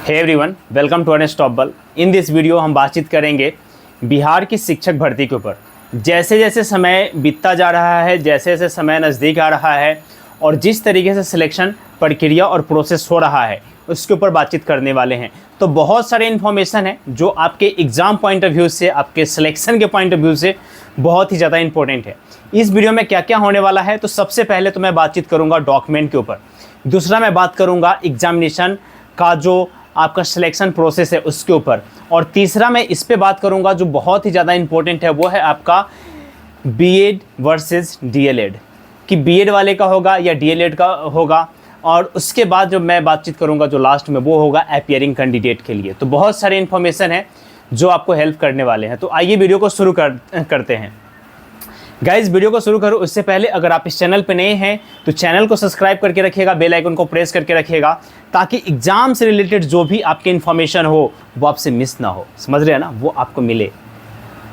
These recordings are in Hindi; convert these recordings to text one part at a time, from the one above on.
हे एवरीवन, वेलकम टू अनेस्ट टॉपबल। इन दिस वीडियो हम बातचीत करेंगे बिहार की शिक्षक भर्ती के ऊपर। जैसे जैसे समय बीतता जा रहा है, जैसे जैसे समय नज़दीक आ रहा है और जिस तरीके से सिलेक्शन प्रक्रिया और प्रोसेस हो रहा है उसके ऊपर बातचीत करने वाले हैं। तो बहुत सारे इन्फॉर्मेशन है जो आपके एग्ज़ाम पॉइंट ऑफ व्यू से, आपके सिलेक्शन के पॉइंट ऑफ व्यू से बहुत ही ज़्यादा इंपॉर्टेंट है। इस वीडियो में क्या क्या होने वाला है, तो सबसे पहले तो मैं बातचीत करूँगा डॉक्यूमेंट के ऊपर। दूसरा मैं बात करूँगा एग्जामिनेशन का जो आपका सिलेक्शन प्रोसेस है उसके ऊपर। और तीसरा मैं इस पे बात करूंगा जो बहुत ही ज़्यादा इंपॉर्टेंट है, वो है आपका बीएड वर्सेस डीएलएड, कि बीएड वाले का होगा या डीएलएड का होगा। और उसके बाद जो मैं बातचीत करूंगा जो लास्ट में, वो होगा अपीयरिंग कैंडिडेट के लिए। तो बहुत सारे इन्फॉर्मेशन है जो आपको हेल्प करने वाले हैं। तो आइए वीडियो को शुरू करते हैं। गाइस, वीडियो को शुरू करो उससे पहले अगर आप इस चैनल पे नए हैं तो चैनल को सब्सक्राइब करके रखिएगा, बेल आइकन को प्रेस करके रखिएगा, ताकि एग्जाम से रिलेटेड जो भी आपकी इन्फॉर्मेशन हो वो आपसे मिस ना हो। समझ रहे हैं ना, वो आपको मिले।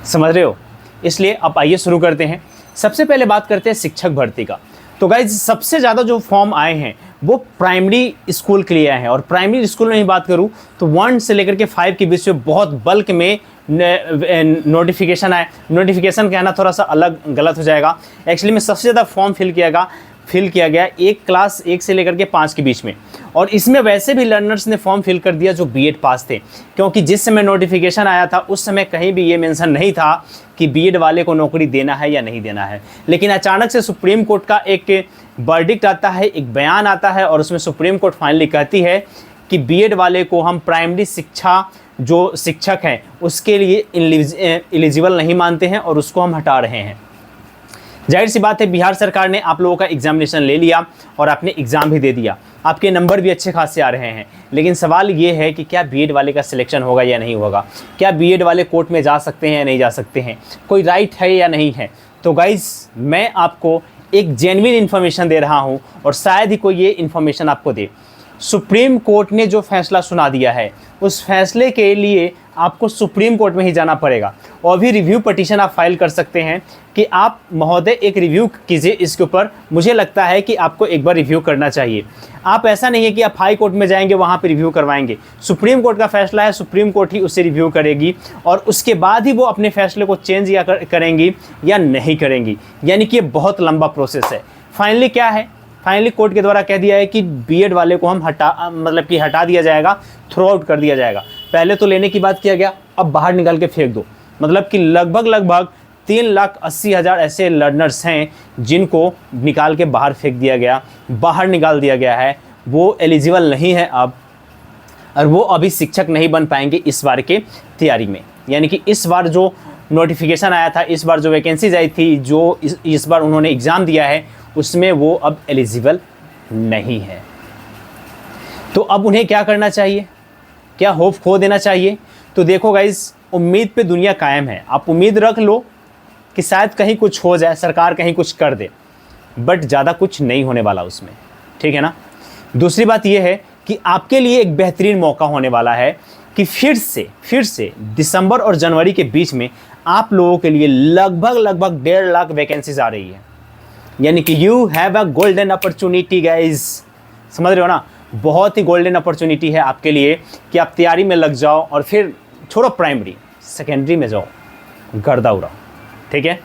समझ रहे हो? इसलिए अब आइए शुरू करते हैं। सबसे पहले बात करते हैं शिक्षक भर्ती का। तो गाइज, सबसे ज़्यादा जो फॉर्म आए हैं वो प्राइमरी स्कूल के लिए आए हैं। और प्राइमरी स्कूल में ही बात करूँ तो 1 से लेकर के 5 के बीच में बहुत बल्क में नोटिफिकेशन आए। नोटिफिकेशन कहना थोड़ा सा अलग गलत हो जाएगा। एक्चुअली में सबसे ज़्यादा फॉर्म फिल किया गया एक क्लास 1 से लेकर के 5 के बीच में। और इसमें वैसे भी लर्नर्स ने फॉर्म फिल कर दिया जो बीएड पास थे, क्योंकि जिस समय नोटिफिकेशन आया था उस समय कहीं भी ये मेंशन नहीं था कि बीएड वाले को नौकरी देना है या नहीं देना है। लेकिन अचानक से सुप्रीम कोर्ट का एक वर्डिक्ट आता है, एक बयान आता है, और उसमें सुप्रीम कोर्ट फाइनली कहती है कि बीएड वाले को हम प्राइमरी शिक्षा जो शिक्षक हैं उसके लिए एलिजिबल नहीं मानते हैं और उसको हम हटा रहे हैं। जाहिर सी बात है, बिहार सरकार ने आप लोगों का एग्जामिनेशन ले लिया और आपने एग्ज़ाम भी दे दिया, आपके नंबर भी अच्छे खासे आ रहे हैं। लेकिन सवाल ये है कि क्या बीएड वाले का सिलेक्शन होगा या नहीं होगा, क्या बीएड वाले कोर्ट में जा सकते हैं या नहीं जा सकते हैं, कोई राइट है या नहीं है। तो गाइज़, मैं आपको एक जेन्युइन इन्फॉर्मेशन दे रहा हूँ और शायद ही कोई ये इन्फॉर्मेशन आपको दे। सुप्रीम कोर्ट ने जो फैसला सुना दिया है उस फैसले के लिए आपको सुप्रीम कोर्ट में ही जाना पड़ेगा और भी रिव्यू पटिशन आप फाइल कर सकते हैं कि आप महोदय एक रिव्यू कीजिए इसके ऊपर। मुझे लगता है कि आपको एक बार रिव्यू करना चाहिए। आप ऐसा नहीं है कि आप हाई कोर्ट में जाएंगे वहाँ पे रिव्यू करवाएंगे। सुप्रीम कोर्ट का फैसला है, सुप्रीम कोर्ट ही उसे रिव्यू करेगी और उसके बाद ही वो अपने फैसले को चेंज या करेंगी या नहीं करेंगी। यानी कि ये बहुत लंबा प्रोसेस है। फाइनली क्या है, फाइनली कोर्ट के द्वारा कह दिया है कि बीएड वाले को हम हटा दिया जाएगा, थ्रो आउट कर दिया जाएगा। पहले तो लेने की बात किया गया, अब बाहर निकाल के फेंक दो। मतलब कि लगभग 3,80,000 ऐसे लर्नर्स हैं जिनको निकाल के बाहर फेंक दिया गया, बाहर निकाल दिया गया है। वो एलिजिबल नहीं है अब, और वो अभी शिक्षक नहीं बन पाएंगे इस बार के तैयारी में। यानी कि इस बार जो नोटिफिकेशन आया था, इस बार जो वैकेंसीज आई थी, जो इस बार उन्होंने एग्ज़ाम दिया है, उसमें वो अब एलिजिबल नहीं है। तो अब उन्हें क्या करना चाहिए, क्या होप खो देना चाहिए? तो देखो गाइज, उम्मीद पे दुनिया कायम है। आप उम्मीद रख लो कि शायद कहीं कुछ हो जाए, सरकार कहीं कुछ कर दे, बट ज़्यादा कुछ नहीं होने वाला उसमें। ठीक है ना? दूसरी बात यह है कि आपके लिए एक बेहतरीन मौका होने वाला है कि फिर से दिसंबर और जनवरी के बीच में आप लोगों के लिए लगभग 1.5 लाख वैकेंसीज आ रही है। यानी कि you have a golden opportunity guys. समझ रहे हो ना? बहुत ही गोल्डन अपॉर्चुनिटी है आपके लिए कि आप तैयारी में लग जाओ और फिर छोड़ो प्राइमरी, सेकेंडरी में जाओ, गर्दा उड़ाओ। ठीक है?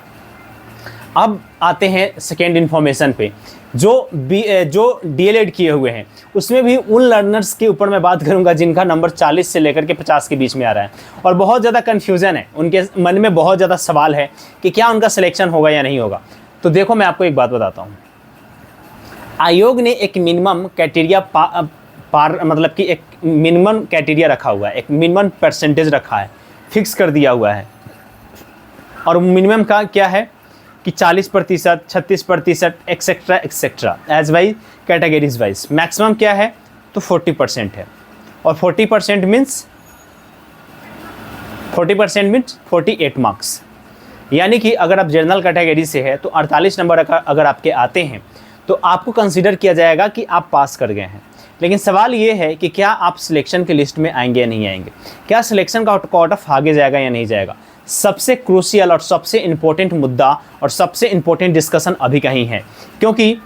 अब आते हैं सेकेंड इन्फॉर्मेशन पे। जो डीएलएड किए हुए हैं उसमें भी उन लर्नर्स के ऊपर मैं बात करूंगा जिनका नंबर 40 से लेकर के 50 के बीच में आ रहा है और बहुत ज़्यादा कन्फ्यूज़न है, उनके मन में बहुत ज़्यादा सवाल है कि क्या उनका सिलेक्शन होगा या नहीं होगा। तो देखो, मैं आपको एक बात बताता हूँ। आयोग ने एक मिनिमम क्राइटेरिया मतलब कि एक मिनिमम क्राइटेरिया रखा हुआ है, एक मिनिमम परसेंटेज रखा है, फिक्स कर दिया हुआ है। और मिनिमम का क्या है कि 40%, 36%, etcetera age wise categories wise. Maximum क्या है तो 40% है। और 40% मीन्स 48 मार्क्स। यानी कि अगर आप जनरल कैटेगरी से है तो 48 नंबर अगर आपके आते हैं तो आपको कंसीडर किया जाएगा कि आप पास कर गए हैं। लेकिन सवाल ये है कि क्या आप सिलेक्शन की लिस्ट में आएंगे या नहीं आएंगे, क्या सिलेक्शन का कट ऑफ आगे जाएगा या नहीं जाएगा। सबसे क्रूशियल और सबसे इम्पोर्टेंट मुद्दा और सबसे इम्पोर्टेंट डिस्कशन अभी का ही है, क्योंकि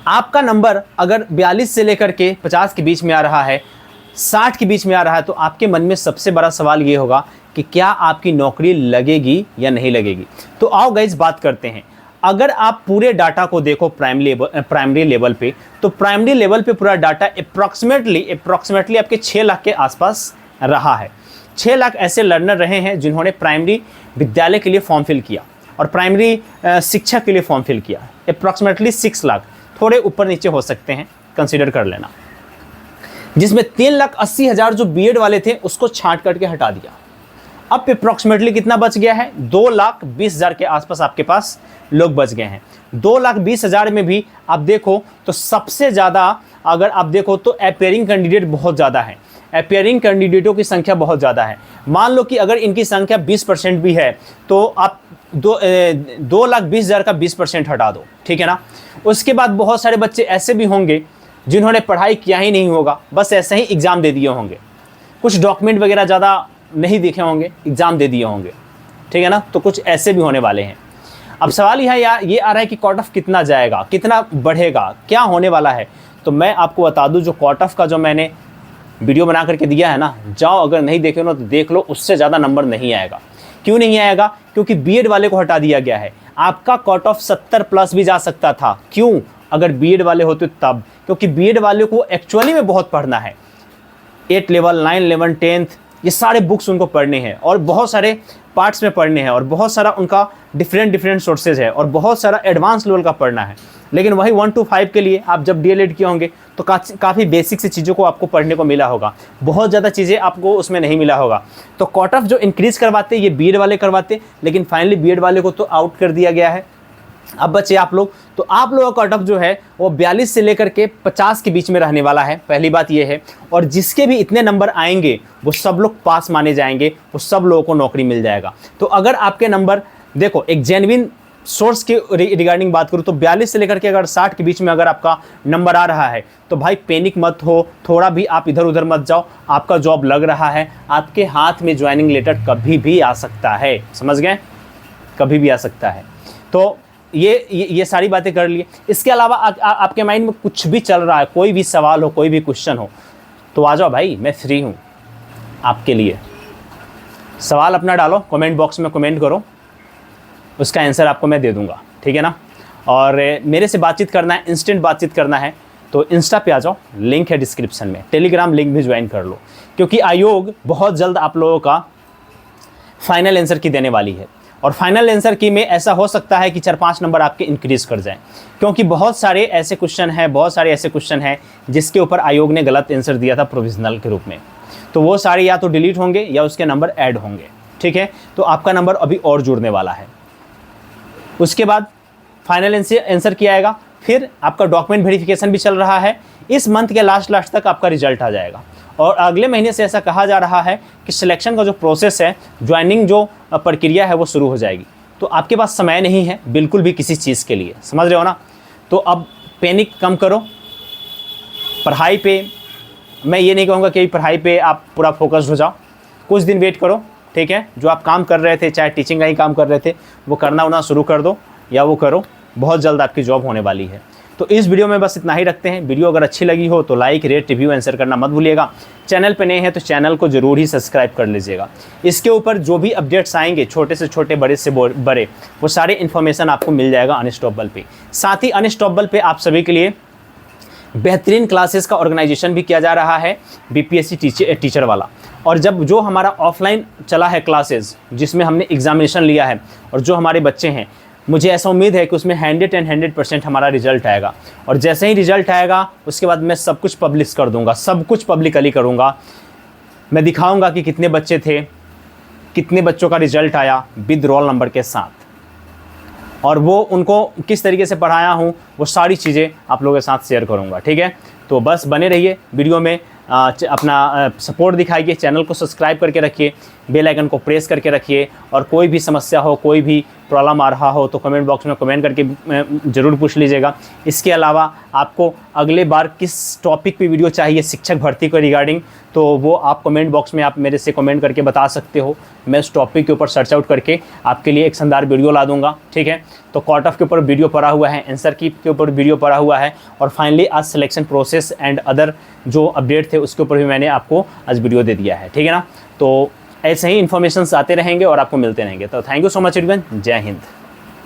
आपका नंबर अगर 42 से लेकर के 50 के बीच में आ रहा है 60 के बीच में आ रहा है, तो आपके मन में सबसे बड़ा सवाल ये होगा कि क्या आपकी नौकरी लगेगी या नहीं लगेगी। तो आओ गाइस बात करते हैं। अगर आप पूरे डाटा को देखो प्राइमरी लेवल पे, तो प्राइमरी लेवल पे पूरा डाटा अप्रॉक्सीमेटली आपके 6 लाख के आसपास रहा है। 6 लाख ऐसे लर्नर रहे हैं जिन्होंने प्राइमरी विद्यालय के लिए फॉर्म फिल किया और प्राइमरी शिक्षा के लिए फॉर्म फिल किया। अप्रॉक्सीमेटली 6 लाख, थोड़े ऊपर नीचे हो सकते हैं, कंसिडर कर लेना। जिसमें 3,80,000 जो बीएड वाले थे उसको छांट करके हटा दिया। अब अप्रॉक्सीमेटली कितना बच गया है? 2,20,000 के आसपास आपके पास लोग बच गए हैं। 2,20,000 में भी आप देखो तो सबसे ज़्यादा अगर आप देखो तो अपेयरिंग कैंडिडेट बहुत ज़्यादा है। अपेयरिंग कैंडिडेटों की संख्या बहुत ज़्यादा है। मान लो कि अगर इनकी संख्या 20% भी है तो आप 2,20,000 का 20% हटा दो, ठीक है ना। उसके बाद बहुत सारे बच्चे ऐसे भी होंगे जिन्होंने पढ़ाई किया ही नहीं होगा, बस ऐसे ही एग्ज़ाम दे दिए होंगे, कुछ डॉक्यूमेंट वगैरह ज़्यादा नहीं दिखे होंगे, एग्ज़ाम दे दिए होंगे, ठीक है ना। तो कुछ ऐसे भी होने वाले हैं। अब सवाल यह ये आ रहा है कि कट ऑफ कितना जाएगा, कितना बढ़ेगा, क्या होने वाला है। तो मैं आपको बता दूं, जो कट ऑफ का जो मैंने वीडियो बना करके दिया है ना, जाओ अगर नहीं देखे ना तो देख लो, उससे ज़्यादा नंबर नहीं आएगा। क्यों नहीं आएगा? क्योंकि बीएड वाले को हटा दिया गया है। आपका कट ऑफ 70 प्लस भी जा सकता था। क्यों? अगर बीएड वाले होते तब, क्योंकि बीएड वाले को एक्चुअली में बहुत पढ़ना है। 8 लेवल, 9 लेवल, 10th, ये सारे बुक्स उनको पढ़ने हैं और बहुत सारे पार्ट्स में पढ़ने हैं और बहुत सारा उनका डिफरेंट सोर्सेज है और बहुत सारा एडवांस लेवल का पढ़ना है। लेकिन वही 1 to 5 के लिए आप जब डीएलएड किए होंगे तो काफ़ी बेसिक से चीज़ों को आपको पढ़ने को मिला होगा, बहुत ज़्यादा चीज़ें आपको उसमें नहीं मिला होगा। तो कट ऑफ जो इंक्रीज़ करवाते ये बीएड वाले करवाते, लेकिन फाइनली बीएड वाले को तो आउट कर दिया गया है। अब बचे आप लोग, तो आप लोगों का कट ऑफ जो है वो 42 से लेकर के 50 के बीच में रहने वाला है। पहली बात ये है, और जिसके भी इतने नंबर आएंगे वो सब लोग पास माने जाएंगे, वो सब लोगों को नौकरी मिल जाएगा। तो अगर आपके नंबर देखो, एक जेन्युइन सोर्स के रिगार्डिंग बात करूँ तो 42 से लेकर के अगर 60 के बीच में अगर आपका नंबर आ रहा है तो भाई पैनिक मत हो, थोड़ा भी आप इधर उधर मत जाओ। आपका जॉब लग रहा है, आपके हाथ में ज्वाइनिंग लेटर कभी भी आ सकता है, समझ गए, कभी भी आ सकता है। तो ये सारी बातें कर लिए। इसके अलावा आपके माइंड में कुछ भी चल रहा है, कोई भी सवाल हो, कोई भी क्वेश्चन हो, तो आ जाओ भाई, मैं फ्री हूँ आपके लिए। सवाल अपना डालो, कमेंट बॉक्स में कमेंट करो, उसका आंसर आपको मैं दे दूँगा, ठीक है ना। और मेरे से बातचीत करना है, इंस्टेंट बातचीत करना है तो इंस्टा पे आ जाओ, लिंक है डिस्क्रिप्शन में। टेलीग्राम लिंक भी ज्वाइन कर लो, क्योंकि आयोग बहुत जल्द आप लोगों का फाइनल आंसर की देने वाली है। और फाइनल आंसर की में ऐसा हो सकता है कि 4-5 नंबर आपके इंक्रीज़ कर जाएं, क्योंकि बहुत सारे ऐसे क्वेश्चन हैं जिसके ऊपर आयोग ने गलत आंसर दिया था प्रोविजनल के रूप में। तो वो सारे या तो डिलीट होंगे या उसके नंबर ऐड होंगे, ठीक है। तो आपका नंबर अभी और जुड़ने वाला है। उसके बाद फाइनल आंसर किया आएगा, फिर आपका डॉक्यूमेंट वेरिफिकेशन भी चल रहा है। इस मंथ के लास्ट तक आपका रिजल्ट आ जाएगा। और अगले महीने से ऐसा कहा जा रहा है कि सिलेक्शन का जो प्रोसेस है, ज्वाइनिंग जो प्रक्रिया है वो शुरू हो जाएगी। तो आपके पास समय नहीं है बिल्कुल भी किसी चीज़ के लिए, समझ रहे हो ना। तो अब पैनिक कम करो, पढ़ाई पे मैं ये नहीं कहूँगा कि पढ़ाई पे आप पूरा फोकस्ड हो जाओ, कुछ दिन वेट करो, ठीक है। जो आप काम कर रहे थे, चाहे टीचिंग का ही काम कर रहे थे, वो करना शुरू कर दो या वो करो, बहुत जल्द आपकी जॉब होने वाली है। तो इस वीडियो में बस इतना ही रखते हैं। वीडियो अगर अच्छी लगी हो तो लाइक, रेट, रिव्यू, आंसर करना मत भूलिएगा। चैनल पे नए हैं तो चैनल को ज़रूर ही सब्सक्राइब कर लीजिएगा। इसके ऊपर जो भी अपडेट्स आएंगे, छोटे से छोटे, बड़े से बड़े, वो सारे इन्फॉर्मेशन आपको मिल जाएगा अनस्टॉपेबल पे। साथ ही अनस्टॉपेबल पे आप सभी के लिए बेहतरीन क्लासेस का ऑर्गेनाइजेशन भी किया जा रहा है, बीपीएससी टीचर वाला। और जब जो हमारा ऑफलाइन चला है क्लासेस, जिसमें हमने एग्जामिनेशन लिया है, और जो हमारे बच्चे हैं, मुझे ऐसा उम्मीद है कि उसमें 100% हमारा रिजल्ट आएगा। और जैसे ही रिजल्ट आएगा उसके बाद मैं सब कुछ पब्लिश कर दूंगा, सब कुछ पब्लिकली करूंगा। मैं दिखाऊंगा कि कितने बच्चे थे, कितने बच्चों का रिजल्ट आया विद रोल नंबर के साथ, और वो उनको किस तरीके से पढ़ाया हूँ, वो सारी चीज़ें आप लोगों के साथ शेयर करूँगा, ठीक है। तो बस बने रहिए वीडियो में, अपना सपोर्ट दिखाइए, चैनल को सब्सक्राइब करके रखिए, बेल आइकन को प्रेस करके रखिए। और कोई भी समस्या हो, कोई भी प्रॉब्लम आ रहा हो तो कमेंट बॉक्स में कमेंट करके ज़रूर पूछ लीजिएगा। इसके अलावा आपको अगले बार किस टॉपिक पे वीडियो चाहिए शिक्षक भर्ती को रिगार्डिंग, तो वो आप कमेंट बॉक्स में आप मेरे से कमेंट करके बता सकते हो। मैं उस टॉपिक के ऊपर सर्च आउट करके आपके लिए एक शानदार वीडियो ला दूंगा, ठीक है। तो कट ऑफ के ऊपर वीडियो पड़ा हुआ है, आंसर की के ऊपर वीडियो पड़ा हुआ है, और फाइनली आज सिलेक्शन प्रोसेस एंड अदर जो अपडेट थे उसके ऊपर भी मैंने आपको आज वीडियो दे दिया है, ठीक है ना। तो ऐसे ही इन्फॉर्मेशन आते रहेंगे और आपको मिलते रहेंगे। तो thank you so much everyone, जय हिंद।